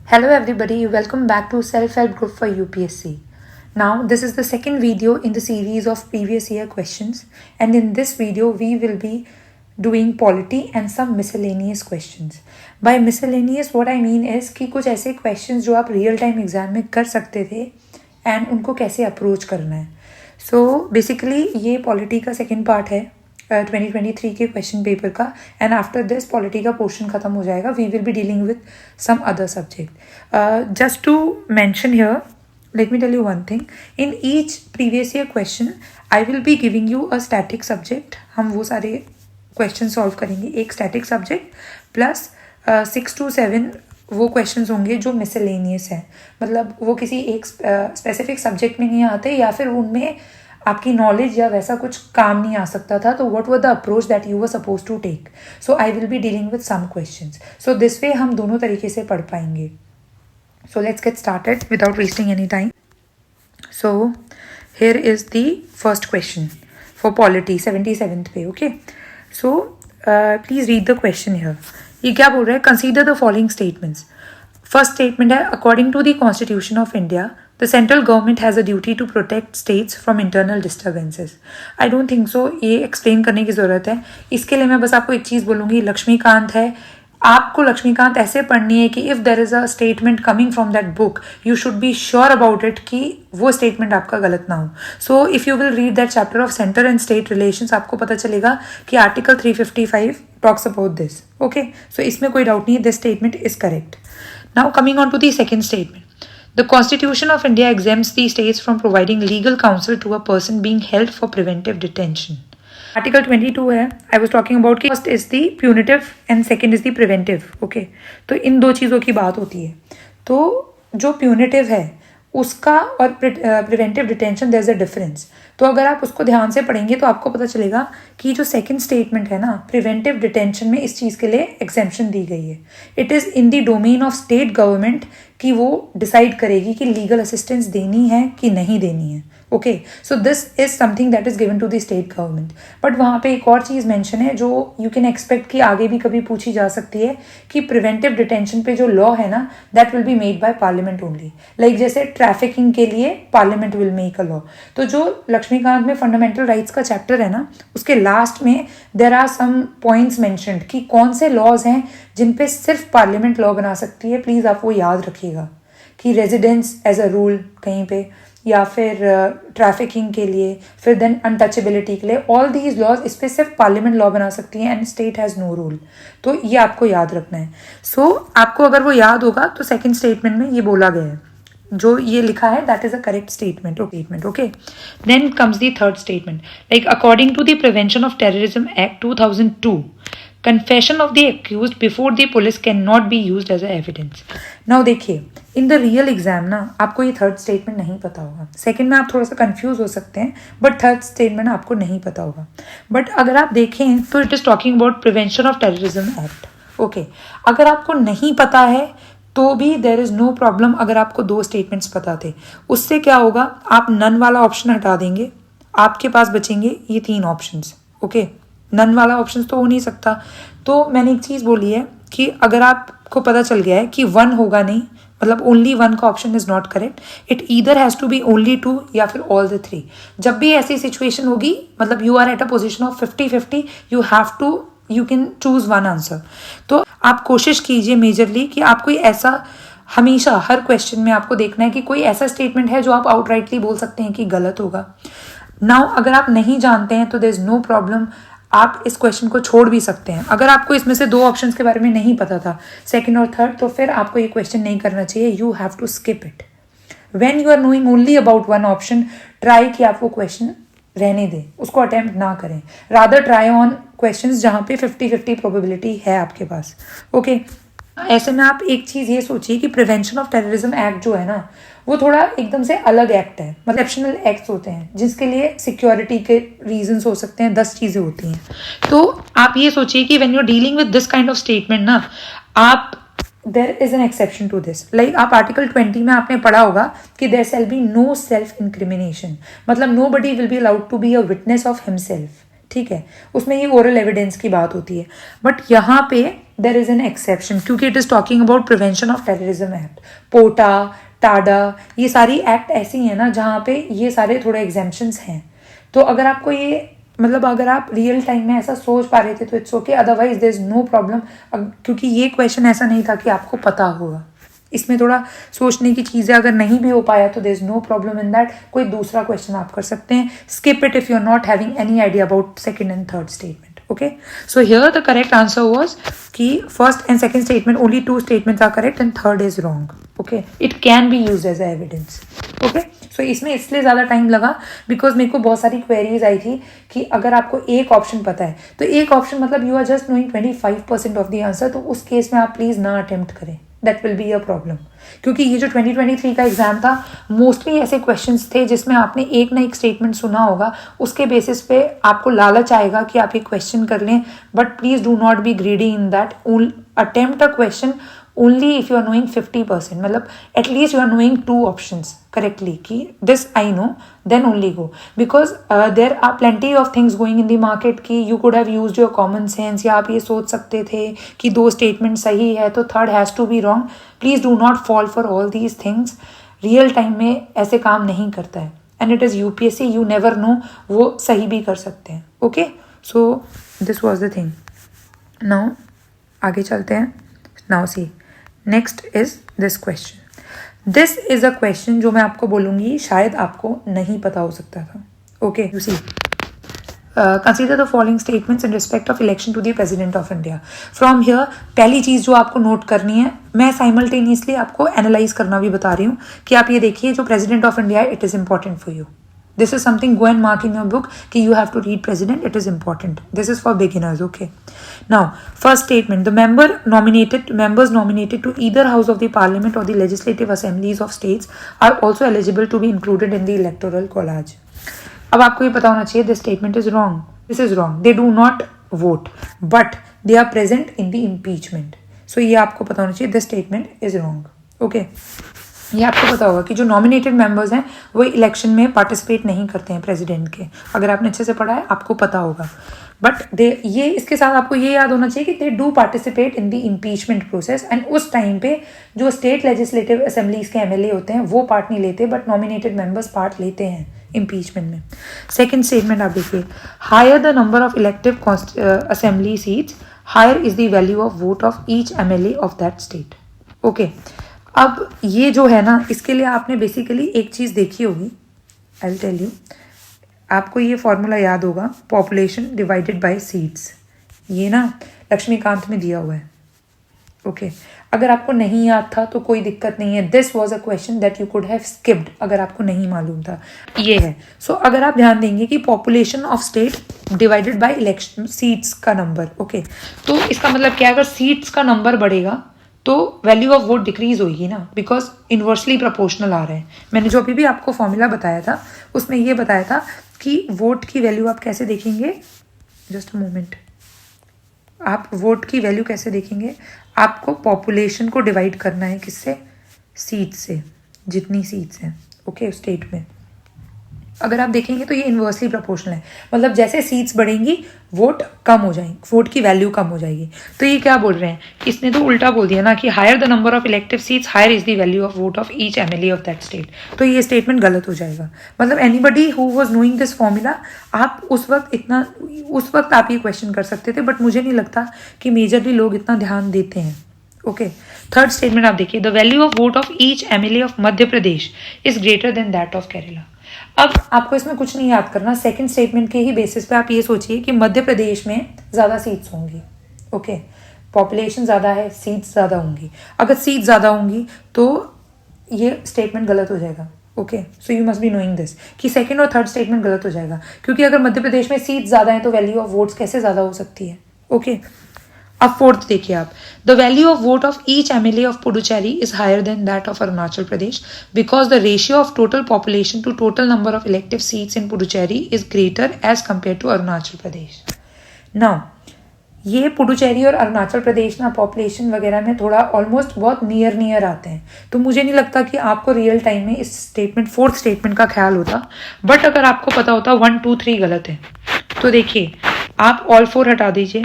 Hello everybody, welcome back to Self-Help Group for UPSC. Now this is the second video in the series of previous year questions, and in this video we will be doing polity and some miscellaneous questions. By miscellaneous what I mean is कि कुछ ऐसे questions जो आप real time exam में कर सकते थे and उनको कैसे approach करना है. So basically ये polity का second part है 2023 के क्वेश्चन पेपर का, एंड आफ्टर दिस पॉलिटी का पोर्शन खत्म हो जाएगा. We will be dealing with some other subject. Just to mention here, let me tell you one thing. In each previous year question I will be giving you a static subject. हम वो सारे question solve करेंगे. एक static subject plus 6 to 7 वो questions होंगे जो miscellaneous है, मतलब वो किसी एक स्पेसिफिक सब्जेक्ट में नहीं आते या फिर उनमें आपकी नॉलेज या वैसा कुछ काम नहीं आ सकता था. तो what were the approach that you were suppose to take. So I will be dealing with some questions. So this way हम दोनों तरीके से पढ़ पाएंगे. So let's get started without wasting any time. So here is the first question for polity 77th पे. Okay, so please read the question here. ये क्या बोल रहा है? Consider the following statements. First statement है, according to the Constitution of India, the central government has a duty to protect states from internal disturbances. I don't think so ये explain करने की ज़रूरत है. इसके लिए मैं बस आपको एक चीज़ बोलूँगी. लक्ष्मीकांत है, आपको लक्ष्मीकांत ऐसे पढ़नी है कि if there is a statement coming from that book you should be sure about it कि वो स्टेटमेंट आपका गलत ना हो. So if you will read that chapter of centre and state relations, आपको पता चलेगा कि article 355 talks about this. Okay, so इसमें कोई डाउट नहीं है, this statement is correct. Now coming on to the second statement. The Constitution of India exempts the states from providing legal counsel to a person being held for preventive detention. Article 22 है, I was talking about कि first is the punitive and second is the preventive. Okay, तो इन दो चीज़ों की बात होती है. तो जो punitive है उसका और preventive detention there is a difference. तो अगर आप उसको ध्यान से पढ़ेंगे तो आपको पता चलेगा कि जो सेकंड स्टेटमेंट है ना, प्रिवेंटिव डिटेंशन में इस चीज़ के लिए एग्जेम्पशन दी गई है. It is in the domain of state government कि वो डिसाइड करेगी कि लीगल असिस्टेंस देनी है कि नहीं देनी है. Okay, so this is something that is given to the state government. But वहाँ पे एक और चीज़ मेंशन है जो यू कैन एक्सपेक्ट कि आगे भी कभी पूछी जा सकती है कि प्रिवेंटिव डिटेंशन पे जो लॉ है ना, that will be made by parliament only. Like जैसे ट्रैफिकिंग के लिए parliament will make a law. तो जो लक्ष्मीकांत में फंडामेंटल राइट्स का चैप्टर है ना, उसके लास्ट में there are some points mentioned कि कौन से लॉज हैं जिन पे सिर्फ पार्लियामेंट लॉ बना सकती है. प्लीज़ आप वो याद रखिएगा कि रेजिडेंस एज अ रूल कहीं पे, या फिर ट्रैफिकिंग के लिए, फिर देन अनटचेबिलिटी के लिए, ऑल दीज लॉज इस पर सिर्फ पार्लियामेंट लॉ बना सकती है and state has no rule. तो ये आपको याद रखना है. सो आपको अगर वो याद होगा तो सेकंड स्टेटमेंट में ये बोला गया है, जो ये लिखा है that is a correct statement. Okay, then comes the third statement. Like according to the prevention of terrorism act 2002, confession of the accused before the police cannot be used as a evidence. Now देखिए, in the real exam ना आपको ये third statement नहीं पता होगा. Second में आप थोड़ा सा कंफ्यूज हो सकते हैं, बट थर्ड स्टेटमेंट आपको नहीं पता होगा. बट अगर आप देखें तो it is talking about prevention of terrorism act. Okay, अगर आपको नहीं पता है तो भी देर इज़ नो प्रॉब्लम. अगर आपको दो स्टेटमेंट्स पता थे, उससे क्या होगा, आप नन वाला ऑप्शन हटा देंगे, आपके पास बचेंगे ये तीन ऑप्शंस. ओके, नन वाला ऑप्शन तो हो नहीं सकता. तो मैंने एक चीज़ बोली है कि अगर आपको पता चल गया है कि वन होगा नहीं, मतलब ओनली वन का option is not correct, it either has to be only two या फिर ऑल द थ्री. जब भी ऐसी सिचुएशन होगी, मतलब you are at a position of 50-50, you can choose one answer. तो आप कोशिश कीजिए मेजरली कि आप कोई ऐसा, हमेशा हर क्वेश्चन में आपको देखना है कि कोई ऐसा स्टेटमेंट है जो आप आउटराइटली बोल सकते हैं कि गलत होगा. नाउ अगर आप नहीं जानते हैं तो देयर इज़ नो प्रॉब्लम, आप इस क्वेश्चन को छोड़ भी सकते हैं. अगर आपको इसमें से दो ऑप्शंस के बारे में नहीं पता था, सेकंड और थर्ड, तो फिर आपको ये क्वेश्चन नहीं करना चाहिए. You have to skip it. When you are knowing only about one option, try कि आप वो क्वेश्चन रहने दें, उसको अटेम्प्ट ना करें. रादर ट्राई ऑन क्वेश्चंस जहाँ पे 50-50 प्रोबेबिलिटी है आपके पास. ओके, ऐसे में आप एक चीज़ ये सोचिए कि प्रिवेंशन ऑफ टेररिज्म एक्ट जो है ना, वो थोड़ा एकदम से अलग एक्ट है. मतलब एक्सेप्शनल एक्ट्स होते हैं जिसके लिए सिक्योरिटी के रीजंस हो सकते हैं, 10 चीज़ें होती हैं. तो आप ये सोचिए कि when you are dealing with this kind of statement ना, आप there is an exception to this. Like आप आर्टिकल 20 में आपने पढ़ा होगा कि there shall be no self incrimination, मतलब nobody will be allowed to be a witness of himself. ठीक है, उसमें ये ओरल एविडेंस की बात होती है. बट यहाँ पे देर इज एन एक्सेप्शन, क्योंकि it is talking about prevention of terrorism act, POTA, TADA, ये सारी एक्ट ऐसी हैं ना जहाँ पे ये सारे थोड़े एग्जेम्पशंस हैं. तो अगर आपको ये मतलब अगर आप रियल टाइम में ऐसा सोच पा रहे थे तो it's okay, otherwise there is no problem, क्योंकि ये क्वेश्चन ऐसा नहीं था कि आपको पता होगा. इसमें थोड़ा सोचने की चीज़ें अगर नहीं भी हो पाया तो there is no problem in that. कोई दूसरा क्वेश्चन आप कर सकते हैं. Skip it if you are not having any idea about second and third statement. Okay, so here the correct answer was कि first and second statement, only 2 statements are correct and third is wrong. Okay, it can be used as a evidence. Okay, so इसमें इसलिए ज़्यादा time लगा because मेरे को बहुत सारी queries आई थी कि अगर आपको एक ऑप्शन पता है तो एक ऑप्शन मतलब you are just knowing 25% of the answer, तो उस केस में आप प्लीज़ ना अटेम्प्ट करें. That will be a problem, क्योंकि ये जो 2023 का एग्जाम था मोस्टली ऐसे क्वेश्चंस थे जिसमें आपने एक ना एक स्टेटमेंट सुना होगा, उसके बेसिस पे आपको लालच आएगा कि आप ये क्वेश्चन कर लें. But please do not be greedy in that. Attempt a question only if you are knowing 50%, मतलब at least you are knowing 2 options correctly कि this I know, then only go, because there are plenty of things going in the market कि you could have used your common sense, या आप ये सोच सकते थे कि 2 statement सही है तो third has to be wrong. Please do not fall for all these things. Real time में ऐसे काम नहीं करता है and it is UPSC, you never know, वो सही भी कर सकते हैं. Okay, so this was the thing. Now आगे चलते हैं. Now see, next is this question. This is a question जो मैं आपको बोलूँगी शायद आपको नहीं पता हो सकता था. Okay, you see, consider the following statements in respect of election to the president of India. From here पहली चीज़ जो आपको नोट करनी है, मैं साइमल्टेनियसली आपको एनालाइज करना भी बता रही हूँ कि आप ये देखिए जो प्रेसिडेंट ऑफ इंडिया है, it is important for you. This is something, go and mark in your book कि you have to read president, it is important. This is for beginners, okay. Now, first statement, the members nominated to either house of the parliament or the legislative assemblies of states are also eligible to be included in the electoral college. अब आपको ये पता होना चाहिए, this statement is wrong. This is wrong. They do not vote, but they are present in the impeachment. So ये आपको पता होना चाहिए, this statement is wrong, okay. ये आपको पता होगा कि जो नॉमिनेटेड मेंबर्स हैं वो इलेक्शन में पार्टिसिपेट नहीं करते हैं प्रेसिडेंट के. अगर आपने अच्छे से पढ़ा है आपको पता होगा. बट ये इसके साथ आपको ये याद होना चाहिए कि they do participate in the impeachment process. And उस टाइम पे जो स्टेट लेजिस्लेटिव असेंबलीज के एमएलए होते हैं वो पार्ट नहीं लेते, बट नॉमिनेटेड मेंबर्स पार्ट लेते हैं इम्पीचमेंट में. सेकेंड स्टेटमेंट आप देखिए, higher the number of elective assembly seats, higher is the value of vote of each MLA of that state. Okay, अब ये जो है ना, इसके लिए आपने बेसिकली एक चीज़ देखी होगी, आई विल टेल यू. आपको ये फॉर्मूला याद होगा, पॉपुलेशन डिवाइडेड बाय सीट्स. ये ना लक्ष्मीकांत में दिया हुआ है. ओके, अगर आपको नहीं याद था तो कोई दिक्कत नहीं है. This was a question that you could have skipped अगर आपको नहीं मालूम था. ये है. सो अगर आप ध्यान देंगे कि population of state divided by election seats का नंबर. ओके, तो इसका मतलब क्या है, अगर सीट्स का नंबर बढ़ेगा तो वैल्यू ऑफ वोट डिक्रीज होगी ना, बिकॉज इन्वर्सली प्रोपोर्शनल आ रहे हैं. मैंने जो अभी भी आपको फॉर्मूला बताया था उसमें ये बताया था कि वोट की वैल्यू आप कैसे देखेंगे. जस्ट अ मोमेंट, आप वोट की वैल्यू कैसे देखेंगे, आपको पॉपुलेशन को डिवाइड करना है किससे, सीट से, जितनी सीट्स हैं ओके स्टेट में. अगर आप देखेंगे तो ये इन्वर्सली प्रोपोर्शनल है, मतलब जैसे सीट्स बढ़ेंगी वोट कम हो जाएंगे, वोट की वैल्यू कम हो जाएगी. तो ये क्या बोल रहे हैं, इसने तो उल्टा बोल दिया ना कि higher the number of elective seats, higher is the value of vote of each MLA of that state. तो ये स्टेटमेंट गलत हो जाएगा. मतलब anybody who was knowing this formula, आप उस वक्त आप ये क्वेश्चन कर सकते थे, बट मुझे नहीं लगता कि मेजरली लोग इतना ध्यान देते हैं. ओके, थर्ड स्टेटमेंट आप देखिए, the value of vote of each MLA of Madhya Pradesh is greater than that of Kerala. अब आपको इसमें कुछ नहीं याद करना, सेकंड स्टेटमेंट के ही बेसिस पे आप ये सोचिए कि मध्य प्रदेश में ज़्यादा सीट्स होंगी. ओके, पॉपुलेशन ज़्यादा है, सीट्स ज़्यादा होंगी. अगर सीट्स ज़्यादा होंगी तो ये स्टेटमेंट गलत हो जाएगा. Okay, so you must be knowing this कि सेकंड और थर्ड स्टेटमेंट गलत हो जाएगा, क्योंकि अगर मध्य प्रदेश में सीट्स ज़्यादा है तो वैल्यू ऑफ वोट्स कैसे ज़्यादा हो सकती है. ओके, अब फोर्थ देखिए आप, the value of vote of each MLA of Puducherry is higher than that of Arunachal Pradesh because the ratio of total population to total number of elective seats in Puducherry is greater as compare to Arunachal Pradesh. Now ये पुडुचेरी और अरुणाचल प्रदेश ना population वगैरह में थोड़ा almost बहुत near आते हैं, तो मुझे नहीं लगता कि आपको रियल टाइम में इस स्टेटमेंट फोर्थ स्टेटमेंट का ख्याल होता. बट अगर आपको पता होता 1 2 3 गलत है, तो देखिए आप ऑल 4 हटा दीजिए,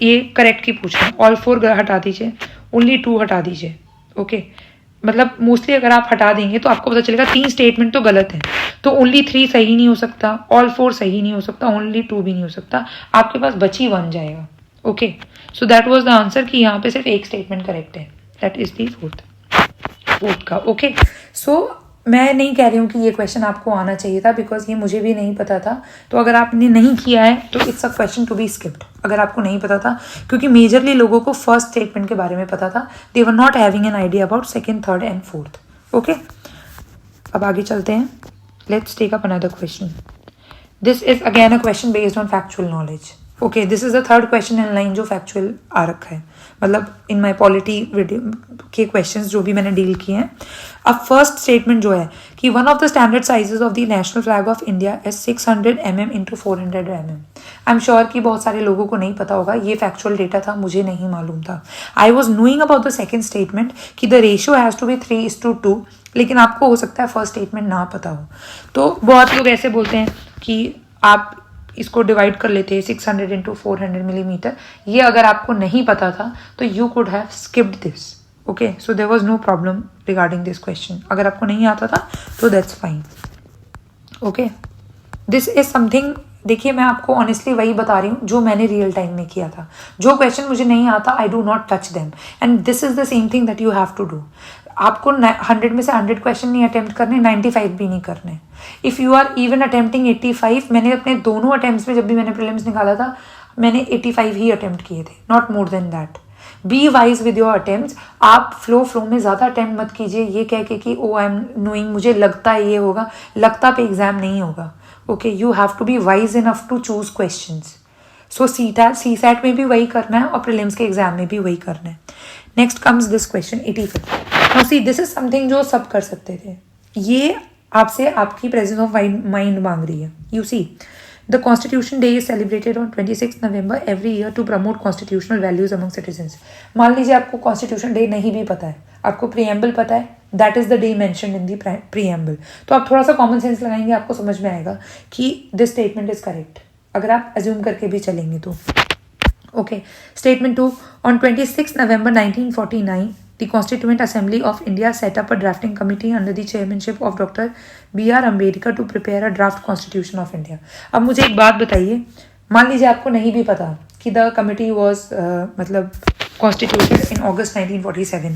ये करेक्ट की पूछ रहे हैं, ऑल 4 हटा दीजिए, ओनली 2 हटा दीजिए। ओके, मतलब मोस्टली अगर आप हटा देंगे तो आपको पता चलेगा 3 स्टेटमेंट तो गलत है, तो ओनली 3 सही नहीं हो सकता, ऑल 4 सही नहीं हो सकता, ओनली 2 भी नहीं हो सकता, आपके पास बची 1 जाएगा। Okay, so that was the answer कि यहाँ पे सिर्फ एक स्टेटमेंट करेक्ट है, दैट इज दी फोर्थ का। ओके, सो मैं नहीं कह रही हूँ कि ये क्वेश्चन आपको आना चाहिए था, बिकॉज ये मुझे भी नहीं पता था। तो अगर आपने नहीं किया है तो it's a question to be skipped, अगर आपको नहीं पता था, क्योंकि मेजरली लोगों को फर्स्ट स्टेटमेंट के बारे में पता था, they were not having an idea about second, third and fourth. Okay, अब आगे चलते हैं, let's take up another question. This is again a question based on factual knowledge. Okay, this is the third question in line जो factual आ रखा है, मतलब in my polity video के क्वेश्चंस जो भी मैंने डील किए हैं। अब फर्स्ट स्टेटमेंट जो है कि one of the standard sizes of the national flag of India is 600 mm into 400 mm। I am sure कि बहुत सारे लोगों को नहीं पता होगा, ये फैक्चुअल डेटा था, मुझे नहीं मालूम था। I was knowing about the second statement कि the ratio has to be 3:2, लेकिन आपको हो सकता है फर्स्ट स्टेटमेंट ना पता हो। तो बहुत लोग ऐसे बोलते हैं कि आप इसको डिवाइड कर लेते हैं 600 इंटू 400 मिलीमीटर, ये अगर आपको नहीं पता था तो you could have skipped this. Okay, so there was no problem regarding this question, अगर आपको नहीं आता था तो that's fine. Okay, this is something, देखिए मैं आपको ऑनेस्टली वही बता रही हूँ जो मैंने रियल टाइम में किया था। जो क्वेश्चन मुझे नहीं आता, I do not touch them, and this is the same thing that you have to do. आपको 100 में से 100 क्वेश्चन नहीं अटेम्प्ट करने, 95 भी नहीं करने। If you are even attempting 85, मैंने अपने दोनों अटेम्प्ट्स में जब भी मैंने प्रीलिम्स निकाला था, मैंने 85 ही अटेम्प्ट किए थे, not more than that. Be wise with your attempts. आप फ्लो में ज़्यादा अटेम्प्ट मत कीजिए ये कह के कि ओ आई एम नोइंग, मुझे लगता है ये होगा, लगता पे एग्जाम नहीं होगा। Okay, you have to be wise enough to choose questions. So CSAT में भी वही करना है और प्रीलिम्स के एग्जाम में भी वही करना है। Next comes this question 85। Now see, this is something जो सब कर सकते थे, ये आपसे आपकी प्रेजेंस ऑफ माइंड मांग रही है। You see, the constitution day is celebrated on 26 November every year to promote constitutional values among citizens. मान लीजिए आपको कॉन्स्टिट्यूशन डे नहीं भी पता है, आपको प्रीएम्बल पता है, that is the day mentioned in the preamble, तो आप थोड़ा सा कॉमन सेंस लगाएंगे, आपको समझ में आएगा कि दिस स्टेटमेंट इज करेक्ट, अगर आप अज्यूम करके भी चलेंगे तो। Okay, statement 2. On 26 November 1949, the Constituent Assembly of India set up a drafting committee under the chairmanship of Dr. B.R. Ambedkar to prepare a draft constitution of India. अब मुझे एक बात बताइए, मान लीजिए आपको नहीं भी पता कि द कमिटी वॉज मतलब कॉन्स्टिट्यूटेड इन अगस्त 1947,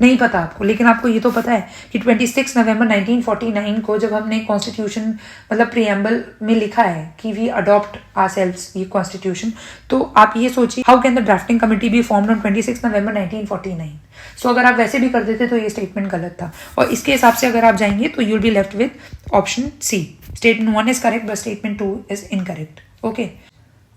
नहीं पता आपको, लेकिन आपको ये तो पता है कि 26 नवंबर 1949 को जब हमने कॉन्स्टिट्यूशन मतलब प्रीएम्बल में लिखा है कि वी अडॉप्ट आवरसेल्व्स ये कॉन्स्टिट्यूशन, तो आप ये सोचिए how can the drafting committee be formed on 26 नवंबर 1949। सो अगर आप वैसे भी कर देते तो ये स्टेटमेंट गलत था, और इसके हिसाब से अगर आप जाएंगे तो you will be left with option C. Statement 1 is correct but statement 2 is incorrect.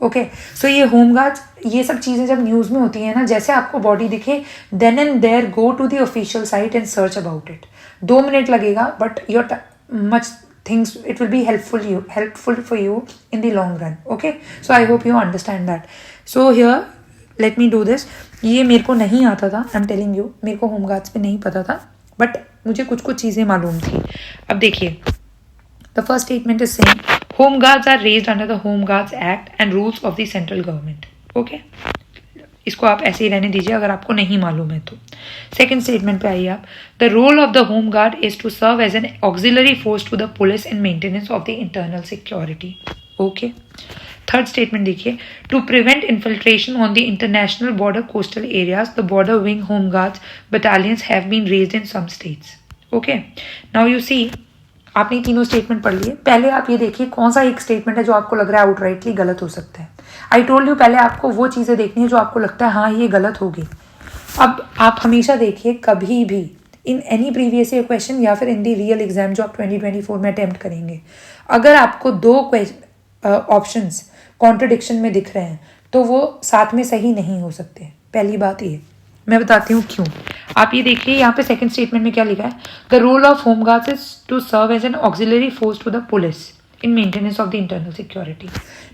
Okay, so ये होमगार्ड्स, ये सब चीज़ें जब न्यूज़ में होती हैं ना, जैसे आपको बॉडी दिखे, then and there go to the official site and search about it. 2 minute लगेगा but your much things, it will be helpful for you in the long run. Okay, so I hope you understand that. So here let me do this. ये मेरे को नहीं आता था, I am telling you, मेरे को home guards पे नहीं पता था, बट मुझे कुछ चीज़ें मालूम थी। अब देखिए, the first statement is saying Home Guards are raised under the Home Guards Act and rules of the central government. Okay? इसको आप ऐसे ही रहने दीजिए अगर आपको नहीं मालूम है तो। सेकेंड स्टेटमेंट पे आइए आप। The role of the home guard is to serve as an auxiliary force to the police in maintenance of the internal security. Okay, third statement देखिए, to prevent infiltration on the international border coastal areas the border wing home guards battalions have been raised in some states. Okay, now you see, आपने तीनों statement पढ़ लिए, पहले आप ये देखिए कौन सा एक स्टेटमेंट है जो आपको लग रहा है आउटराइटली गलत हो सकता है। आई टोल्ड यू, पहले आपको वो चीज़ें देखनी है जो आपको लगता है हाँ ये गलत होगी। अब आप हमेशा देखिए, कभी भी in any previous year question या फिर इन दी रियल एग्जाम जो आप 2024 में अटेम्प्ट करेंगे, अगर आपको 2 ऑप्शंस कॉन्ट्रडिक्शन में दिख रहे हैं तो वो साथ में सही नहीं हो सकते। पहली बात ये, मैं बताती हूँ क्यों। आप ये देखिए, यहाँ पे सेकंड स्टेटमेंट में क्या लिखा है, the role of home guards is to serve as an auxiliary force to the police in maintenance of the internal security.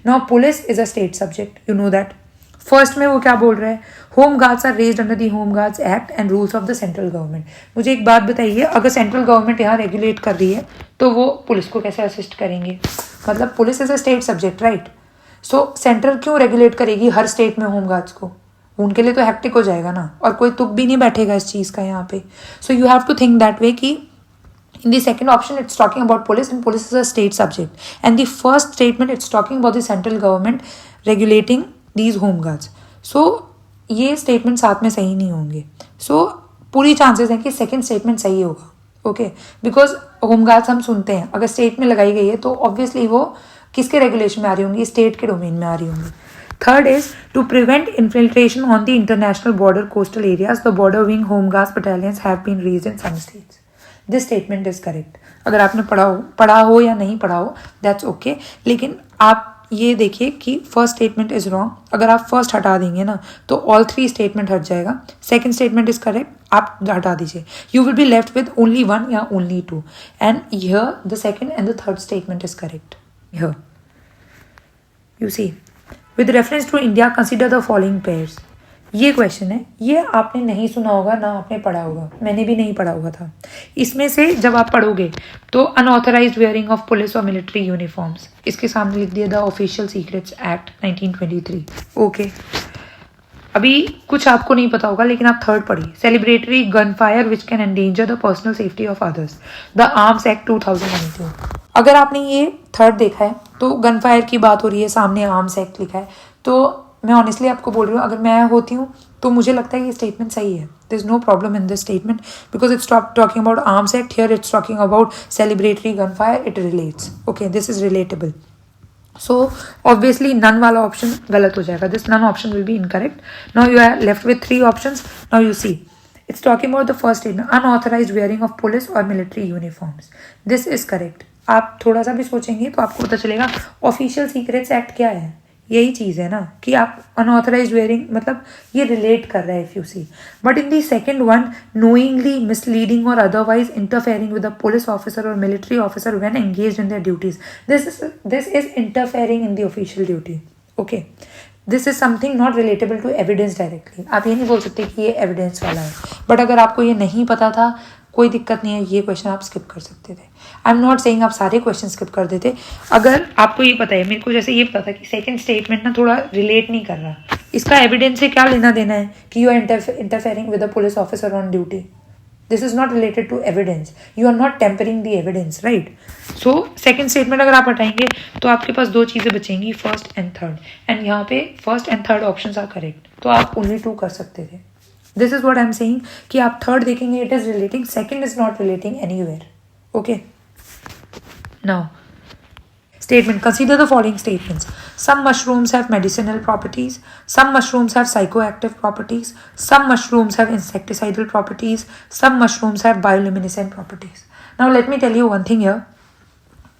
Now police is a state subject, you know that. First में वो क्या बोल रहे हैं, home guards are raised under the home guards act and rules of the central government. मुझे एक बात बताइए, अगर सेंट्रल गवर्नमेंट यहाँ रेगुलेट कर रही है तो वो पुलिस को कैसे असिस्ट करेंगे? मतलब police is a state subject, right? So central क्यों रेगुलेट करेगी हर स्टेट में होमगार्ड्स को? उनके लिए तो हैक्टिक हो जाएगा ना, और कोई तुक भी नहीं बैठेगा इस चीज़ का यहाँ पे. So you have to think that way कि in the second option it's talking about police, and police is a state subject, and the first statement it's talking about the central government regulating these home guards. So ये statement साथ में सही नहीं होंगे. सो पूरी chances हैं कि second statement सही होगा. ओके, बिकॉज होम गार्ड्स हम सुनते हैं, अगर स्टेट में लगाई गई है तो ऑब्वियसली वो किसके रेगुलेशन में आ रही होंगी? स्टेट के डोमेन में आ रही होंगी. Third is to prevent infiltration on the international border coastal areas, the border wing home guards battalions have been raised in some states. This statement is correct. अगर आपने पढ़ा हो या नहीं पढ़ा हो दैट्स ओके, लेकिन आप ये देखिए कि फर्स्ट स्टेटमेंट इज रॉन्ग. अगर आप फर्स्ट हटा देंगे ना तो ऑल थ्री स्टेटमेंट हट जाएगा. सेकंड स्टेटमेंट इज करेक्ट, आप हटा दीजिए. You will be left with only one या only two, and here the second and the third statement is correct. Here you see with reference to India consider the following pairs. ये question है, ये आपने नहीं सुना होगा ना आपने पढ़ा होगा, मैंने भी नहीं पढ़ा हुआ था. इसमें से जब आप पढ़ोगे तो अनऑथराइज्ड वेयरिंग ऑफ पुलिस और मिलिट्री यूनिफॉर्म्स, इसके सामने लिख दिया the official secrets act 1923. Okay, अभी कुछ आपको नहीं पता होगा लेकिन आप थर्ड पढ़िए. Celebratory gun fire which can endanger the personal safety of others, the arms act 2019. अगर आपने ये थर्ड देखा है तो गन फायर की बात हो रही है, सामने आर्म्स एक्ट लिखा है. तो मैं ऑनेस्टली आपको बोल रही हूँ, अगर मैं होती हूँ तो मुझे लगता है ये स्टेटमेंट सही है. There is no problem in this statement because it's talking about arms act, here it's talking about celebratory gun fire, it relates. Okay, this is relatable. So obviously none वाला ऑप्शन गलत हो जाएगा. This none option will be incorrect. Now you are left with three options. Now you see it's talking about the first statement, unauthorized wearing of police और military uniforms. This is correct. आप थोड़ा सा भी सोचेंगे तो आपको पता चलेगा ऑफिशियल सीक्रेट्स एक्ट क्या है. यही चीज़ है ना कि आप अनऑथराइज्ड वेयरिंग, मतलब ये रिलेट कर रहा है if you see. But in the second one, knowingly misleading और otherwise interfering with a police officer और military officer when engaged in their duties, this is interfering in the official duty. Okay, this is something not relatable to evidence directly. आप ये नहीं बोल सकते कि ये evidence वाला है. बट अगर आपको ये नहीं पता था कोई दिक्कत नहीं है, ये क्वेश्चन आप स्किप कर सकते थे. आई एम नॉट सेइंग आप सारे क्वेश्चन स्किप कर देते. अगर आपको ये पता है, मेरे को जैसे ये पता था कि सेकंड स्टेटमेंट ना थोड़ा रिलेट नहीं कर रहा, इसका एविडेंस से क्या लेना देना है कि you are interfering with a police officer on duty. This is not related to evidence. You are not tampering the evidence, right. So second statement अगर आप हटाएंगे तो आपके पास दो चीज़ें बचेंगी, फर्स्ट एंड थर्ड, एंड यहाँ पे first and third option are correct. तो आप ओनली टू कर सकते थे. This is what I am saying कि आप थर्ड देखेंगे it is relating, second is not relating anywhere. Okay, now statement, consider the following statements. Some mushrooms have medicinal properties, some mushrooms have psychoactive properties, some mushrooms have insecticidal properties, some mushrooms have bioluminescent properties. Now let me tell you one thing here.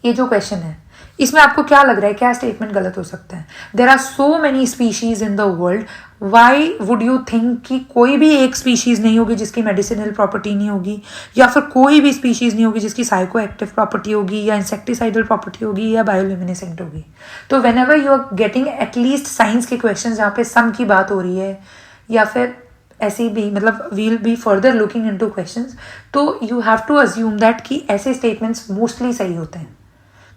ये जो question है इसमें आपको क्या लग रहा है, क्या स्टेटमेंट गलत हो सकता है? There are so many species in the world, why would you think कि कोई भी एक स्पीशीज नहीं होगी जिसकी मेडिसिनल प्रॉपर्टी नहीं होगी, या फिर कोई भी स्पीशीज नहीं होगी जिसकी साइको एक्टिव प्रॉपर्टी होगी, या इंसेक्टिसाइडल प्रॉपर्टी होगी, या बायोल्यूमिनेसेंट होगी? तो whenever you are getting at least science के क्वेश्चन जहाँ पे सम की बात हो रही है, या फिर ऐसे भी, मतलब we'll be further looking into questions, तो you have to assume that कि ऐसे स्टेटमेंट्स मोस्टली सही होते हैं.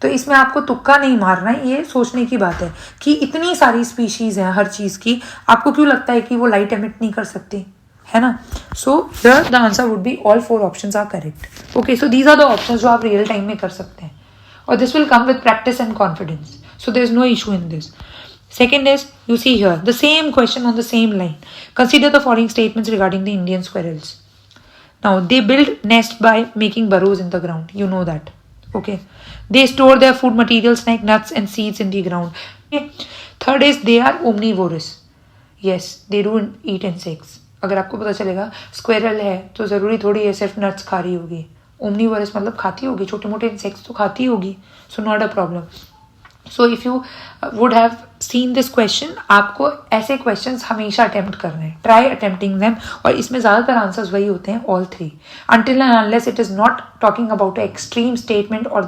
तो इसमें आपको तुक्का नहीं मारना है, ये सोचने की बात है कि इतनी सारी स्पीशीज हैं हर चीज़ की, आपको क्यों लगता है कि वो लाइट एमिट नहीं कर सकती, है ना? So the answer would be all four options are correct. Okay, so these are the options जो आप रियल टाइम में कर सकते हैं, और this will come with practice and confidence. So there is no issue in this. Second is, you see here, the same question on the same line. Consider the following statements regarding the Indian squirrels. Now, they build nest by making burrows in the ground. You know that. Okay. They store their food materials like nuts and seeds in the ground. Okay. Third is, they are omnivorous. Yes, they do eat insects. अगर आपको पता चलेगा squirrel है तो ज़रूरी थोड़ी है सिर्फ नट्स खा रही होगी. ओमनीवोरस मतलब खाती होगी, छोटे मोटे इंसेक्ट्स तो खाती होगी. So not a problem. So if you would have seen this question, आपको ऐसे क्वेश्चंस हमेशा अटेम्प्ट करने हैं. ट्राई अटेम्प्टिंग देम, और इसमें ज़्यादातर आंसर्स वही होते हैं, all three, until and unless it is not talking about an extreme statement or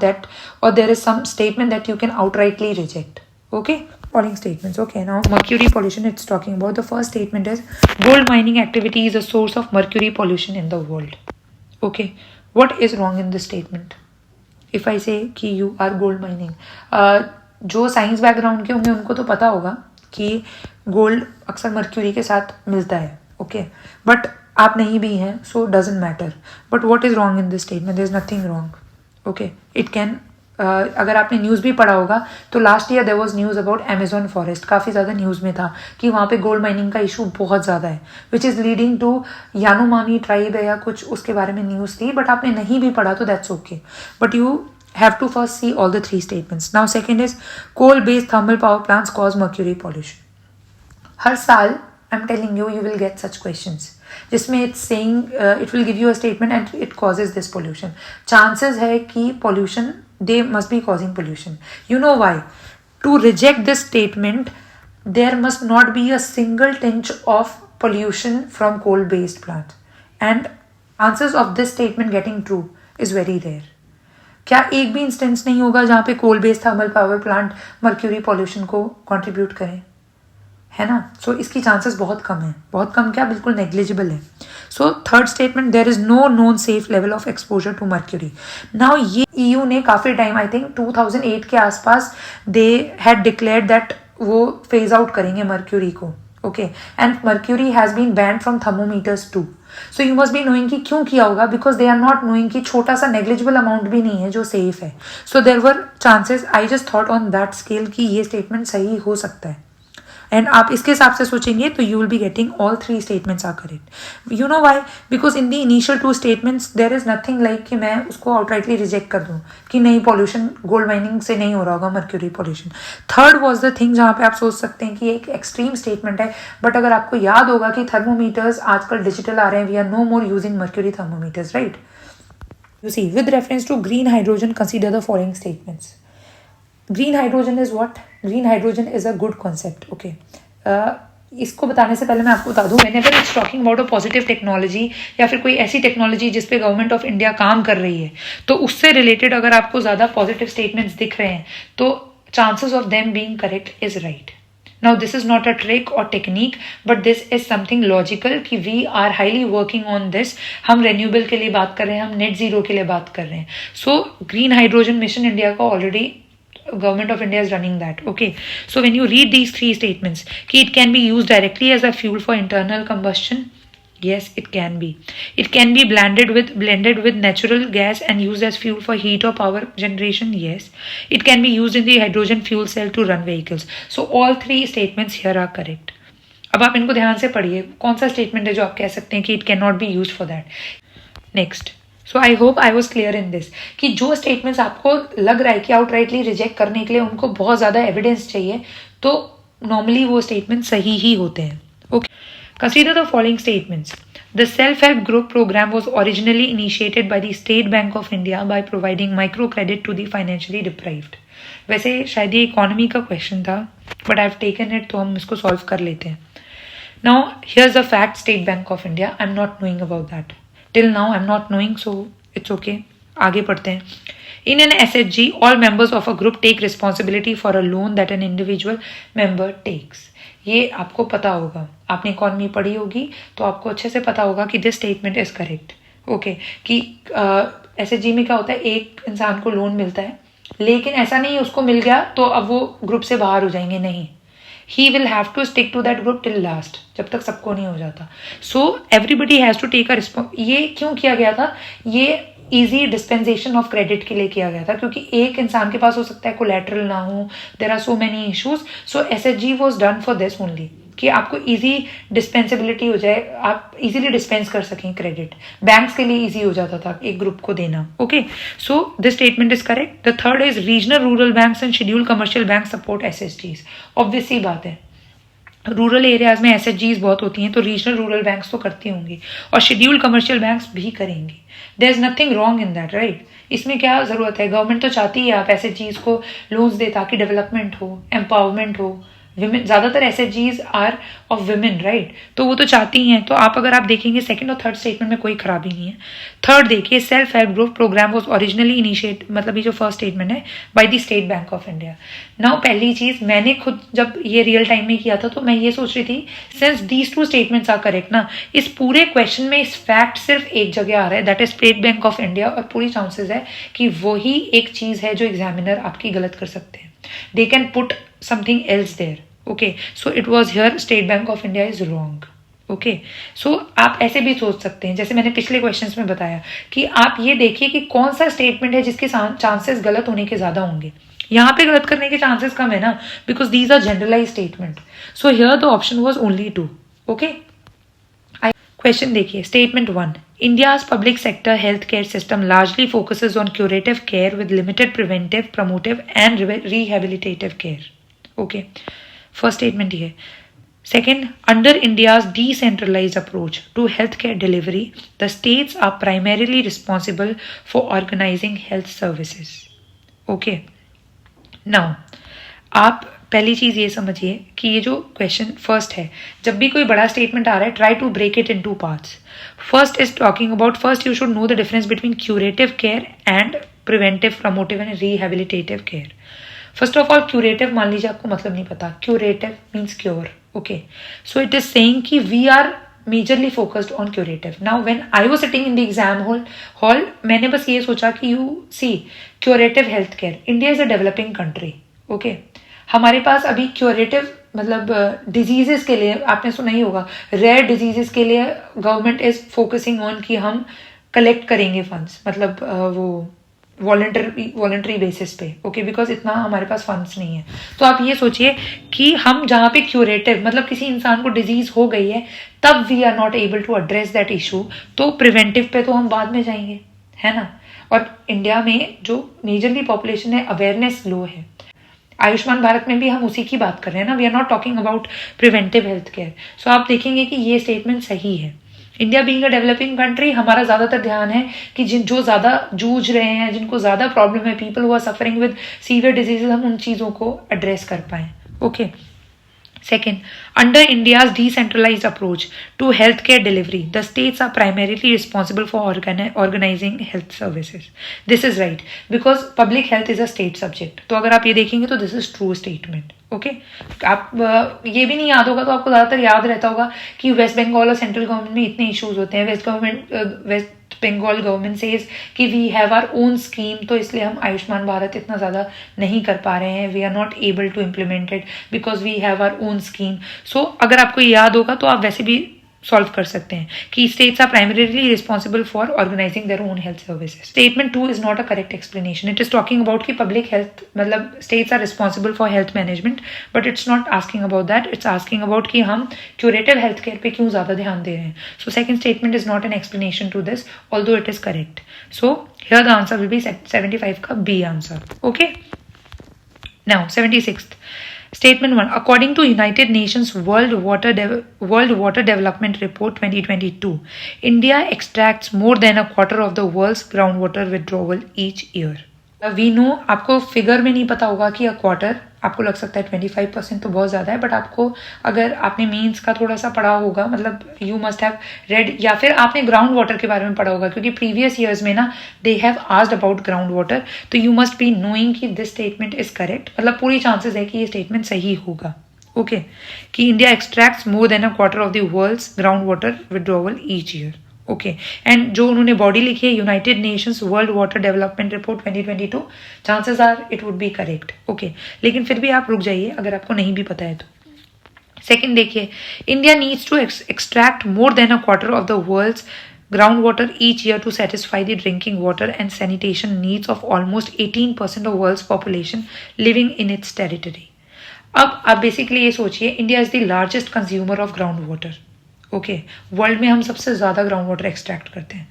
there is some statement that you can outrightly reject. Okay, following statements. Okay, now mercury pollution it's talking about. The first statement is gold mining activity is a source of mercury pollution in the world. Okay, what is wrong in this statement? If I say कि you are gold mining, जो science background के होंगे उनको तो पता होगा कि gold अक्सर मर्क्यूरी के साथ मिलता है, ओके, बट आप नहीं भी हैं, so doesn't matter. But what is wrong in this statement? There is nothing wrong, okay. It can, अगर आपने न्यूज़ भी पढ़ा होगा तो last year there was news about Amazon forest, काफ़ी ज़्यादा न्यूज़ में था कि वहाँ पे गोल्ड माइनिंग का इशू बहुत ज़्यादा है, which is leading to Yanomami tribe है या कुछ उसके बारे में न्यूज़ थी, बट आपने नहीं भी पढ़ा तो that's okay. But you have to first see all the three statements. Now second is coal based thermal power plants cause mercury pollution. हर साल I'm telling you will get such questions जिसमें it's saying it will give you a statement and it causes this pollution. Chances है कि pollution they must be causing pollution. You know why? To reject this statement there must not be a single tinge of pollution from coal based plant, and chances of this statement getting true is very rare. क्या एक भी instance नहीं होगा जहाँ पे coal based thermal power plant mercury pollution को contribute करें, है ना? सो इसकी चांसेस बहुत कम है, बहुत कम क्या, बिल्कुल नेग्लिजिबल है. So third statement, there is no known safe level of exposure to mercury. Now ये EU ने काफ़ी टाइम, आई थिंक 2008 के आसपास, दे हैड डिक्लेयर्ड दैट वो फेज आउट करेंगे मर्क्यूरी को, ओके. And mercury has been banned from thermometers too. So you must be knowing कि क्यों किया होगा, because they are not knowing कि छोटा सा नेग्लिजिबल अमाउंट भी नहीं है जो सेफ है. So there were chances, I just thought on that scale कि ये स्टेटमेंट सही हो सकता है. एंड आप इसके हिसाब से सोचेंगे तो you will be getting all three statements are correct. You know why? Because in the initial two statements there is nothing like कि मैं उसको आउटराइटली रिजेक्ट कर दूं कि नहीं, पॉल्यूशन गोल्ड माइनिंग से नहीं हो रहा होगा mercury pollution. Third was the thing जहाँ पे आप सोच सकते हैं कि एक एक्सट्रीम स्टेटमेंट है, बट अगर आपको याद होगा कि थर्मोमीटर्स आजकल डिजिटल आ रहे हैं, we are no more using mercury thermometers, right? You see, with reference to green hydrogen, consider the following statements. Green hydrogen is what? Green hydrogen is a good concept, okay. इसको बताने से पहले मैं आपको बता दूं, whenever it's talking about a positive technology या फिर कोई ऐसी टेक्नोलॉजी जिस पे गवर्नमेंट ऑफ इंडिया काम कर रही है, तो उससे रिलेटेड अगर आपको ज़्यादा पॉजिटिव स्टेटमेंट्स दिख रहे हैं तो chances of them being correct is right. Now this is not a trick or technique, but this is something logical कि we are highly working on this. हम renewable के लिए बात कर रहे हैं, हम net zero के लिए बात कर रहे हैं. So green hydrogen mission India का already government of India is running that, okay. So when you read these three statements कि it can be used directly as a fuel for internal combustion, yes it can be. It can be blended with natural gas and used as fuel for heat or power generation, yes. It can be used in the hydrogen fuel cell to run vehicles. So all three statements here are correct. अब आप इनको ध्यान से पढ़िए, कौन सा statement है जो आप कह सकते हैं कि it cannot be used for that. Next, so I hope I was clear in this कि जो स्टेटमेंट्स आपको लग रहा है कि आउटराइटली रिजेक्ट करने के लिए उनको बहुत ज़्यादा एविडेंस चाहिए, तो नॉर्मली वो स्टेटमेंट सही ही होते हैं, okay. Consider the following statements. The self help group programme was originally initiated by the State Bank of India by providing micro credit to the financially deprived. वैसे शायद ये इकोनॉमी का क्वेश्चन था, but I have taken it, तो हम इसको solve कर लेते हैं. Now here's the fact, State Bank of India, I am not knowing about that. Till now I'm not knowing, so it's okay. आगे पढ़ते हैं. In an SHG, all members of a group take responsibility for a loan that an individual member takes. ये आपको पता होगा, आपने economy पढ़ी होगी तो आपको अच्छे से पता होगा कि this statement is correct, okay. कि SHG में क्या होता है, एक इंसान को लोन मिलता है, लेकिन ऐसा नहीं उसको मिल गया तो अब वो ग्रुप से बाहर हो जाएंगे, नहीं. He will have to stick to that group till last, जब तक सबको नहीं हो जाता. So everybody has to take a ये क्यों किया गया था? ये easy dispensation of credit के लिए किया गया था, क्योंकि एक इंसान के पास हो सकता है collateral ना हो, there are so many issues. So SHG was done for this only, कि आपको इजी डिस्पेंसिबिलिटी हो जाए, आप इजीली डिस्पेंस कर सकें क्रेडिट. बैंक्स के लिए इजी हो जाता था एक ग्रुप को देना, okay. So this statement is correct. The third is regional rural banks and schedule commercial bank support SHGs. Obvious सी बात है, रूरल एरियाज में SHGs बहुत होती हैं, तो रीजनल रूरल बैंक्स तो करती होंगी और शेड्यूल कमर्शियल बैंक्स भी करेंगी. There is nothing wrong in that, right. इसमें क्या ज़रूरत है, गवर्नमेंट तो चाहती है आप SHGs को लोन्स दे ताकि डेवलपमेंट हो, एम्पावरमेंट हो. विमेन, ज़्यादातर SHGs are of women, right, तो वो तो चाहती हैं. तो आप अगर आप देखेंगे सेकंड और थर्ड स्टेटमेंट में कोई खराबी नहीं है. थर्ड देखिए, self help group programme was originally initiate, मतलब ये जो फर्स्ट स्टेटमेंट है, by the State Bank of India. Now पहली चीज़, मैंने खुद जब ये रियल टाइम में किया था तो मैं ये सोच रही थी, since these two statements are correct ना, इस पूरे क्वेश्चन में इस फैक्ट सिर्फ एक जगह आ रहा है, that is state Bank of India, और पूरी चांसेस है कि वही एक चीज़ है जो एग्जामिनर आपकी गलत कर सकते हैं. They can put something else there. Okay, so it was here State Bank of India is wrong. Okay so आप ऐसे भी सोच सकते हैं, जैसे मैंने पिछले क्वेश्चंस में बताया कि आप ये देखिए कि कौन सा स्टेटमेंट है जिसके चांसेस गलत होने के ज्यादा होंगे. यहाँ पे गलत करने के चांसेस कम है ना, because these are generalize statement. So here the option was only 2. Okay, question देखिए. Statement 1, India's public sector healthcare system largely focuses on curative care with limited preventive, promotive and rehabilitative care. Okay, first statement here. Second, under India's decentralized approach to healthcare delivery, the states are primarily responsible for organizing health services. Okay, now आप पहली चीज ये समझिए कि ये जो question first है, जब भी कोई बड़ा स्टेटमेंट आ रहा है, try to break it in 2 parts. First is talking about, first you should know the difference between curative care and preventive, promotive and rehabilitative care. First of all, curative मान लीजिए आपको मतलब नहीं पता. Curative means cure. Okay, so it is saying कि we are majorly focused on curative. Now when I was sitting in the exam hall, मैंने बस ये सोचा कि you see curative health care, India is a developing country. Okay, हमारे पास अभी curative मतलब डिजीजेस के लिए, आपने सुना ही होगा, रेयर डिजीजेस के लिए गवर्नमेंट इज फोकसिंग ऑन कि हम कलेक्ट करेंगे फंड्स, मतलब वो वॉलंटरी बेसिस पे. ओके, बिकॉज इतना हमारे पास फंड्स नहीं है. तो आप ये सोचिए कि हम जहाँ पे क्यूरेटिव मतलब किसी इंसान को डिजीज हो गई है, तब we are not able to address that issue, तो प्रिवेंटिव पे तो हम बाद में जाएंगे, है ना. और इंडिया में जो मेजरली पॉपुलेशन है, अवेयरनेस लो है. आयुष्मान भारत में भी हम उसी की बात कर रहे हैं ना, we are not talking about preventive health care. So आप देखेंगे कि ये स्टेटमेंट सही है. India being a developing country, हमारा ज्यादातर ध्यान है कि जो ज्यादा जूझ रहे हैं, जिनको ज्यादा प्रॉब्लम है, people who are suffering with severe diseases, हम उन चीजों को एड्रेस कर पाए. Okay, second, under India's decentralized approach to healthcare delivery, the states are primarily responsible for organizing health services. This is right, because public health is a state subject. तो अगर आप ये देखेंगे तो this is true statement. Okay, आप ये भी नहीं याद होगा तो आपको ज्यादातर याद रहता होगा कि वेस्ट बंगाल और सेंट्रल गवर्नमेंट में इतने इश्यूज होते हैं. वेस्ट बंगाल गवर्नमेंट सेज कि we have our own scheme, तो इसलिए हम आयुष्मान भारत इतना ज़्यादा नहीं कर पा रहे हैं. We are not able to implement it because we have our own scheme. So अगर आपको याद होगा तो आप वैसे भी सॉल्व कर सकते हैं कि states are primarily responsible for organising their own health services. Statement 2 is not a correct explanation. It is talking about कि पब्लिक हेल्थ मतलब states are responsible for health management, but it's not asking about that. It's asking about कि हम curative health care पे क्यों ज्यादा ध्यान दे रहे हैं. So second statement is not an explanation to this, although it is correct. So here the answer will be 75 का B answer. Okay, now 76th. Statement 1. According to United Nations World Water Development Report 2022, India extracts more than a quarter of the world's groundwater withdrawal each year. We know, आपको figure में नहीं पता होगा कि a quarter, आपको लग सकता है 25% तो बहुत ज़्यादा है, बट आपको अगर आपने मीन्स का थोड़ा सा पढ़ा होगा, मतलब यू मस्ट हैव रेड, या फिर आपने ग्राउंड वाटर के बारे में पढ़ा होगा, क्योंकि प्रीवियस ईयर्स में ना they have asked about ground water, तो यू मस्ट बी नोइंग कि दिस स्टेटमेंट इज करेक्ट. मतलब पूरी चांसेस है कि ये स्टेटमेंट सही होगा. ओके, कि India extracts more than a quarter of the world's ground water withdrawal each year. Okay, and जो उन्होंने बॉडी लिखी है, United Nations world water development report 2022, chances are it would be correct. Okay, लेकिन फिर भी आप रुक जाइए अगर आपको नहीं भी पता है तो. सेकंड देखिए, India needs to extract more than a quarter of the world's groundwater each year to satisfy the drinking water and sanitation needs of almost 18% of world's population living in its territory. अब आप basically ये सोचिए, India is the largest consumer of ground water. Okay, world में हम सबसे ज्यादा ground water extract करते हैं.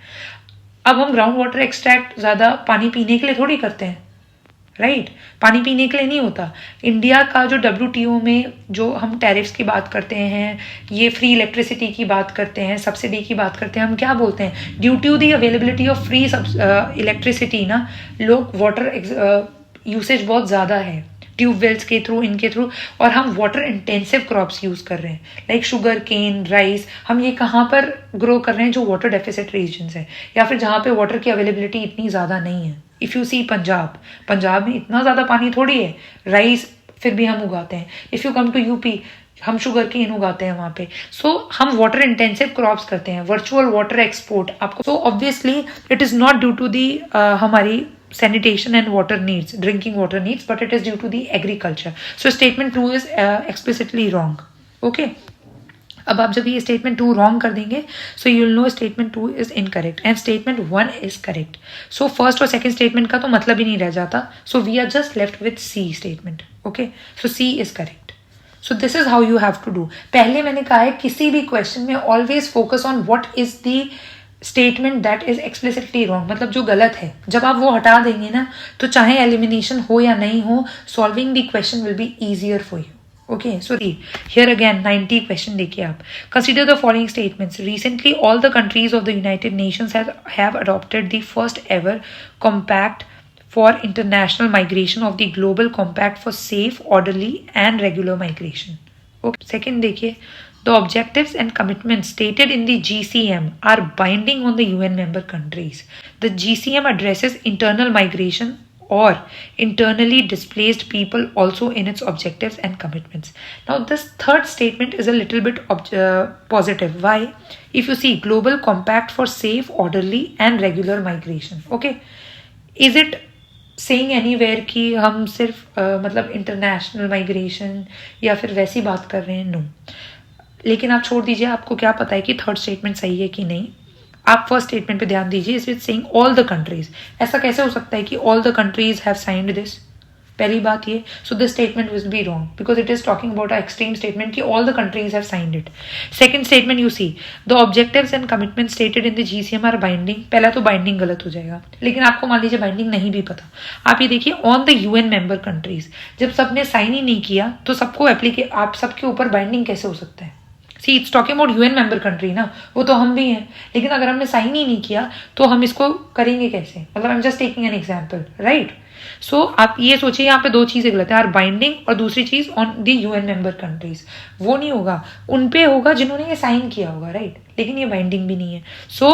अब हम ग्राउंड वाटर एक्सट्रैक्ट ज्यादा पानी पीने के लिए थोड़ी करते हैं, राइट? पानी पीने के लिए नहीं होता. इंडिया का जो WTO में जो हम टैरिफ्स की बात करते हैं, ये फ्री इलेक्ट्रिसिटी की बात करते हैं, सब्सिडी की बात करते हैं, हम क्या बोलते हैं? Due to the availability of free electricity ना, लोग वाटर यूसेज बहुत ज़्यादा है ट्यूबवेल्स के थ्रू, इनके थ्रू, और हम वाटर इंटेंसिव क्रॉप्स यूज कर रहे हैं लाइक शुगर केन, राइस. हम ये कहाँ पर ग्रो कर रहे हैं? जो वाटर डेफिसिट रीजन्स है, या फिर जहाँ पे वाटर की अवेलेबिलिटी इतनी ज़्यादा नहीं है. इफ़ यू सी पंजाब में इतना ज़्यादा पानी थोड़ी है. राइस फिर भी हम उगाते हैं. If you come to UP, हम शुगर केन उगाते हैं वहाँ पे. सो हम वाटर इंटेंसिव क्रॉप्स करते हैं, वर्चुअल वाटर एक्सपोर्ट आपको. So obviously it is not due to the हमारी sanitation and water needs, drinking water needs, but it is due to the agriculture. So statement 2 is explicitly wrong. Okay, अब आप जब ये statement 2 wrong कर देंगे so you will know statement 2 is incorrect and statement 1 is correct. So first और second statement का तो मतलब ही नहीं रह जाता. So we are just left with C statement. Okay, so C is correct. So this is how you have to do. पहले मैंने कहा है किसी भी क्वेश्चन में always focus on what is the statement that is explicitly wrong, मतलब जो गलत है. जब आप वो हटा देंगे ना तो चाहे एलिमिनेशन हो या नहीं हो, solving the question will be easier for you. Okay, so here again 90 question देखिए आप. Consider the following statements. Recently, all the countries of the United Nations have adopted the first ever compact for international migration of the Global Compact for Safe, Orderly and Regular Migration. Okay. Second देखिए, the objectives and commitments stated in the GCM are binding on the UN member countries. The GCM addresses internal migration or internally displaced people also in its objectives and commitments. Now this third statement is a little bit positive. Why? If you see Global Compact for Safe, Orderly and Regular Migration. Okay, is it saying anywhere कि हम सिर्फ मतलब international migration या फिर वैसी बात कर रहे हैं? नो. लेकिन आप छोड़ दीजिए, आपको क्या पता है कि थर्ड स्टेटमेंट सही है कि नहीं. आप फर्स्ट स्टेटमेंट पे ध्यान दीजिए. Is it saying all the countries. ऐसा कैसे हो सकता है कि all the countries have signed this? पहली बात ये. So this statement will be wrong because it is talking about a extreme statement कि all the countries have signed it. Second statement you see the objectives and commitment stated in the GCM are binding. पहला तो binding गलत हो जाएगा, लेकिन आपको मान लीजिए बाइंडिंग नहीं भी पता. आप ये देखिए on the UN member countries. जब सबने साइन ही नहीं किया तो सबको आप सबके ऊपर बाइंडिंग कैसे हो सकता है? सी it's talking about UN member country ना, वो तो हम भी हैं. लेकिन अगर हमने साइन ही नहीं किया तो हम इसको करेंगे कैसे? मतलब I am just taking an example, right? So आप ये सोचिए यहाँ पे दो चीजें गलत है, आर बाइंडिंग और दूसरी चीज on the UN member countries. वो नहीं होगा, उन पे होगा जिन्होंने ये साइन किया होगा, राइट? लेकिन ये बाइंडिंग भी नहीं है. सो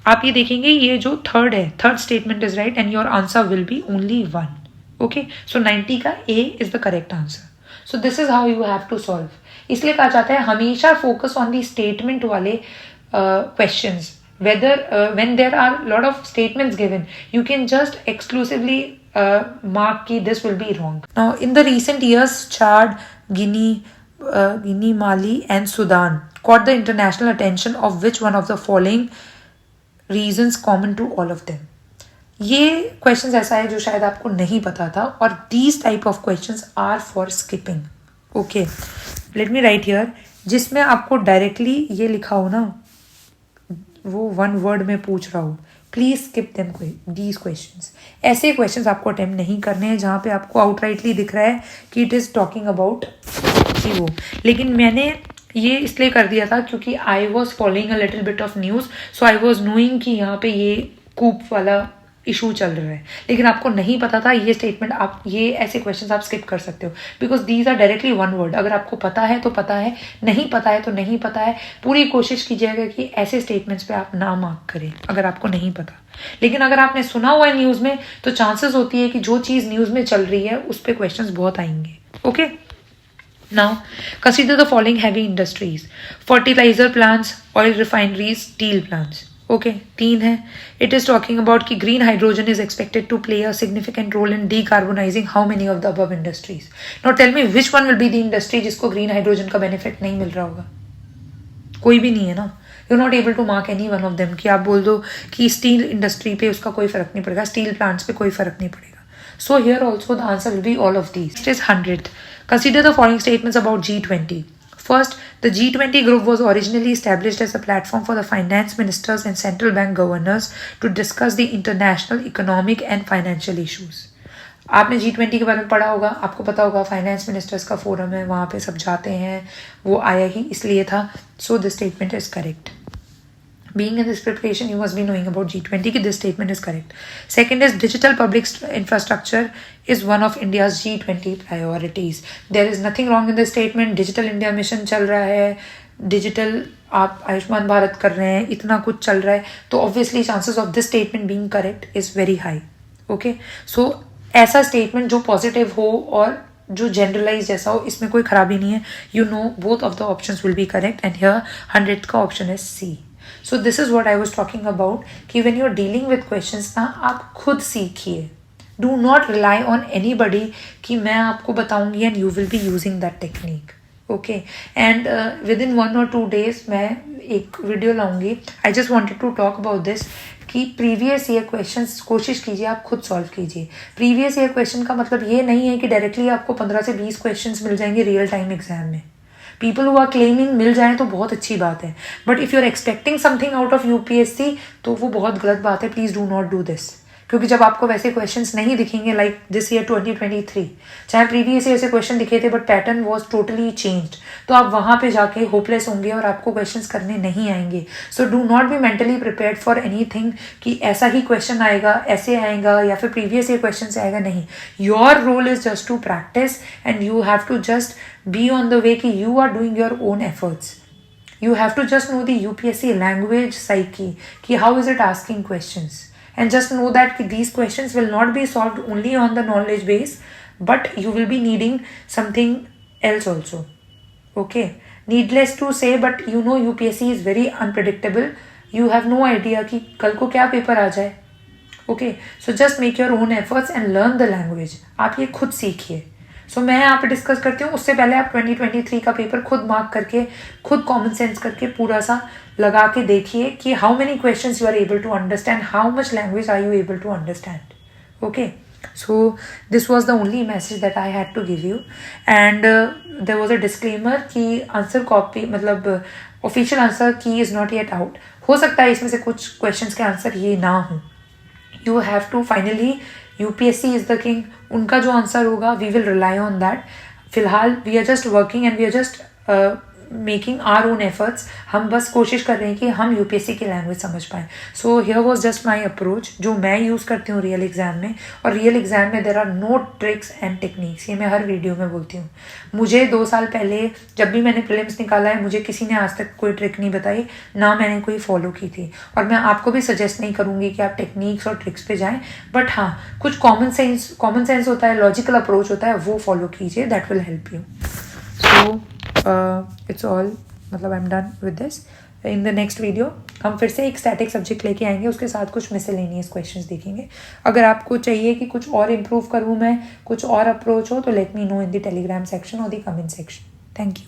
आप ये देखेंगे ये जो थर्ड है, third statement is right and your answer will be only 1. Okay, so 90 का A is the correct answer. So this is how you have to solve. इसलिए कहा जाता है हमेशा फोकस ऑन दी स्टेटमेंट वाले questions. Whether when there are lot of statements given you can just exclusively mark ki this will be wrong. Now in the recent years Chad, Guinea, Mali and Sudan caught the international attention of which one of the following reasons common to all of them. ये questions ऐसा है जो शायद आपको नहीं पता था और these type of questions are for skipping. Okay, let me write here. जिसमें आपको directly ये लिखा हो ना, वो one word में पूछ रहा हूँ, please skip them these questions. ऐसे क्वेश्चंस आपको अटेम्प्ट नहीं करने हैं जहाँ पे आपको आउटराइटली दिख रहा है कि इट इज टॉकिंग अबाउट कि वो. लेकिन मैंने ये इसलिए कर दिया था क्योंकि I was following a little bit of news, so I was knowing कि यहाँ पे ये कूप वाला इशू चल रहा है. लेकिन आपको नहीं पता था ये स्टेटमेंट, आप ये ऐसे क्वेश्चंस आप स्किप कर सकते हो because these are directly one word. अगर आपको पता है तो पता है, नहीं पता है तो नहीं पता है. पूरी कोशिश कीजिएगा कि ऐसे स्टेटमेंट्स पे आप ना मार्क करें अगर आपको नहीं पता. लेकिन अगर आपने सुना हुआ है न्यूज में तो चांसेस होती है कि जो चीज न्यूज में चल रही है उस पर क्वेश्चन बहुत आएंगे. Okay, now consider the following heavy industries: fertiliser plants, oil refineries, steel plants. Okay, 3 है. इट इज टॉकिंग अबाउट कि green hydrogen is expected to play a significant role in decarbonising how many of the above industries. Now tell me which one will be the industry जिसको green hydrogen का benefit नहीं मिल रहा होगा? कोई भी नहीं है ना. You not able to mark any one of them कि आप बोल दो कि स्टील इंडस्ट्री पे उसका कोई फर्क नहीं पड़ेगा, स्टील प्लांट्स पे कोई फर्क नहीं पड़ेगा. So here also the answer will be all of these. It is 100th. Consider the following statements about G20. First, the G20 group was originally established as a platform for the finance ministers and central bank governors to discuss the international economic and financial issues. आपने G20 के बारे में पढ़ा होगा, आपको पता होगा finance ministers का फोरम है, वहाँ पे सब जाते हैं, वो आया ही इसलिए था. So this statement is correct. Being in this preparation, you must be knowing about G20 कि this statement is correct. Second is digital public infrastructure is one of India's G20 priorities. There is nothing wrong in this statement. Digital India mission चल रहा है, digital आप आयुष्मान भारत कर रहे हैं, इतना कुछ चल रहा है, तो obviously chances of this statement being correct is very high. Okay, so ऐसा स्टेटमेंट जो पॉजिटिव हो और जो जनरलाइज जैसा हो, इसमें कोई खराबी नहीं है. You know both of the options will be correct and here 100th का option is C. So this is what I was talking about कि when you are dealing with questions ना, आप खुद सीखिए. Do not rely on anybody कि मैं आपको बताऊंगी and you will be using that technique. Okay, and within 1 or 2 days मैं एक वीडियो लाऊंगी. I just wanted to talk about this कि प्रीवियस ईयर क्वेश्चंस कोशिश कीजिए आप खुद सॉल्व कीजिए. प्रीवियस ईयर क्वेश्चन का मतलब ये नहीं है कि डायरेक्टली आपको 15 से 20 क्वेश्चंस मिल जाएंगे रियल टाइम एग्जाम में. पीपल हु आर क्लेमिंग मिल जाए तो बहुत अच्छी बात है, but if you are expecting something out of UPSC तो वो बहुत गलत बात है. Please do not do this, क्योंकि जब आपको वैसे क्वेश्चंस नहीं दिखेंगे लाइक दिस ईयर 2023, चाहे प्रीवियस ईयर से क्वेश्चन दिखे थे but pattern was totally changed, तो आप वहाँ पे जाके होपलेस होंगे और आपको क्वेश्चंस करने नहीं आएंगे. So do not be mentally prepared for anything कि ऐसा ही क्वेश्चन आएगा, ऐसे आएगा या फिर प्रीवियस ईयर क्वेश्चन से आएगा. नहीं, your role is just to practice and you have to just be on the way कि you are doing your own efforts. You have to just know the UPSC language psyche, ki how is it asking questions, and just know that these questions will not be solved only on the knowledge base, but you will be needing something else also. Okay, needless to say, but you know UPSC is very unpredictable. You have no idea कि कल को क्या paper आ जाए. Okay, so just make your own efforts and learn the language. आप ये खुद सीखिए. सो मैं यहाँ पे डिस्कस करती हूँ, उससे पहले आप 2023 का पेपर खुद मार्क करके, खुद कॉमन सेंस करके पूरा सा लगा के देखिए कि how many questions you are able to understand, how much language are you able to understand. Okay, so this was the only message that I had to give you. And there was a disclaimer कि answer copy मतलब official answer key is not yet out. हो सकता है इसमें से कुछ questions के answer ये ना हो. You have to finally, UPSC is the king, उनका जो आंसर होगा we will rely on that. फिलहाल we are just working and we are just making our own efforts. हम बस कोशिश कर रहे हैं कि हम यूपीएससी की लैंग्वेज समझ पाएँ. So here was just my approach जो मैं यूज़ करती हूँ रियल एग्जाम में. और रियल एग्जाम में there are no tricks and techniques, ये मैं हर वीडियो में बोलती हूँ. मुझे 2 साल पहले जब भी मैंने प्रीलिम्स निकाला है, मुझे किसी ने आज तक कोई ट्रिक नहीं बताई, ना मैंने कोई फॉलो की थी. और मैं आपको भी सजेस्ट नहीं करूँगी कि आप टेक्निक्स और ट्रिक्स पे जाएँ, बट हाँ कुछ कॉमन सेंस होता है, लॉजिकल अप्रोच होता है, वो फॉलो कीजिए. That will help you. So it's all, मतलब I am done with this. In the next video हम फिर से एक स्टैटिक सब्जेक्ट लेके आएंगे, उसके साथ कुछ मिसलेनियस क्वेश्चंस देखेंगे. अगर आपको चाहिए कि कुछ और इम्प्रूव करूँ मैं, कुछ और अप्रोच हो, तो let me know in the Telegram section और the comment section. Thank you.